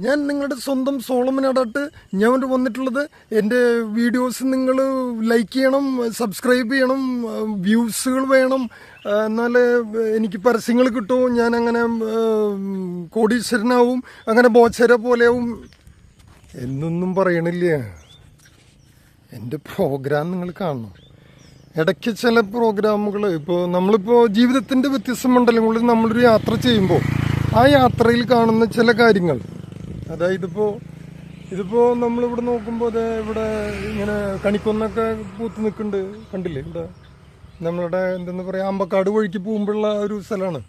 ഞാൻ നിങ്ങളുടെ സ്വന്തം സോളമൻ അടാട്ട് ഞാൻ വന്നിട്ടുള്ളത്. എൻ്റെ വീഡിയോസ് നിങ്ങൾ ലൈക്ക് ചെയ്യണം, സബ്സ്ക്രൈബ് ചെയ്യണം, വ്യൂസുകൾ വേണം, എന്നാലേ എനിക്ക് പരസ്യങ്ങൾ കിട്ടും. ഞാൻ അങ്ങനെ കോടീശ്വരനാവും, അങ്ങനെ ബോച്ചര പോലെയാവും എന്നൊന്നും പറയണില്ല. എൻ്റെ പ്രോഗ്രാം നിങ്ങൾ കാണണം. ഇടയ്ക്ക് ചില പ്രോഗ്രാമുകൾ ഇപ്പോൾ നമ്മളിപ്പോൾ ജീവിതത്തിൻ്റെ വ്യത്യസ്ത മണ്ഡലങ്ങളിൽ നമ്മളൊരു യാത്ര ചെയ്യുമ്പോൾ ആ യാത്രയിൽ കാണുന്ന ചില കാര്യങ്ങൾ, അതായത് ഇതിപ്പോൾ നമ്മളിവിടെ നോക്കുമ്പോൾ അത് ഇവിടെ ഇങ്ങനെ കണിക്കൊന്നൊക്കെ പൂത്ത് നിൽക്കുന്നുണ്ട്, കണ്ടില്ലേ? ഇവിടെ നമ്മളുടെ എന്തെന്ന് പറയുക, അമ്പക്കാട് വഴിക്ക് പോകുമ്പോഴുള്ള ഒരു സ്ഥലമാണ്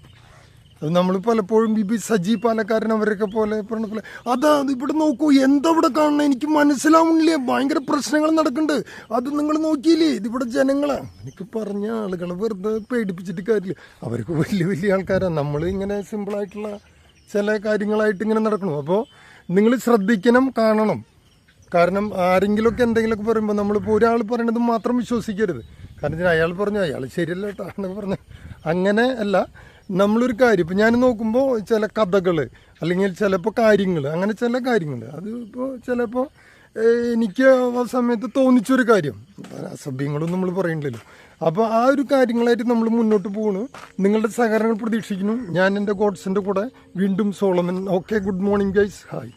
അത്. നമ്മൾ പലപ്പോഴും സജി പാലക്കാരൻ അവരൊക്കെ പോലെ പറഞ്ഞ പോലെ അതാ ഇവിടെ നോക്കൂ, എന്താ ഇവിടെ കാണണം എനിക്ക് മനസ്സിലാവുന്നില്ല, ഭയങ്കര പ്രശ്നങ്ങൾ നടക്കുന്നുണ്ട്. അത് നിങ്ങൾ നോക്കിയില്ലേ, ഇതിവിടെ ജനങ്ങളാണ്. എനിക്ക് പറഞ്ഞ ആളുകളെ വെറുതെ പേടിപ്പിച്ചിട്ട് കാര്യമില്ല, അവർക്ക് വലിയ വലിയ ആൾക്കാരാണ്. നമ്മൾ ഇങ്ങനെ സിമ്പിളായിട്ടുള്ള ചില കാര്യങ്ങളായിട്ട് ഇങ്ങനെ നടക്കണം. അപ്പോൾ നിങ്ങൾ ശ്രദ്ധിക്കണം, കാണണം. കാരണം ആരെങ്കിലുമൊക്കെ എന്തെങ്കിലുമൊക്കെ പറയുമ്പോൾ നമ്മളിപ്പോൾ ഒരാൾ പറയണത് മാത്രം വിശ്വസിക്കരുത്. കാരണം അയാൾ പറഞ്ഞു അയാൾ ശരിയല്ല കേട്ടോ എന്നൊക്കെ പറഞ്ഞു, അങ്ങനെ അല്ല. നമ്മളൊരു കാര്യം ഇപ്പം ഞാൻ നോക്കുമ്പോൾ ചില കഥകൾ അല്ലെങ്കിൽ ചിലപ്പോൾ കാര്യങ്ങൾ, അങ്ങനെ ചില കാര്യങ്ങൾ അത് ഇപ്പോൾ ചിലപ്പോൾ എനിക്ക് ആ സമയത്ത് തോന്നിച്ചൊരു കാര്യം, അസഭ്യങ്ങളൊന്നും നമ്മൾ പറയണില്ലല്ലോ. അപ്പോൾ ആ ഒരു കാര്യങ്ങളായിട്ട് നമ്മൾ മുന്നോട്ട് പോകണു. നിങ്ങളുടെ സഹകരണങ്ങൾ പ്രതീക്ഷിക്കുന്നു. ഞാൻ എൻ്റെ ഗോഡ്സിൻ്റെ കൂടെ വീണ്ടും Solomon. Okay, good morning guys, hi.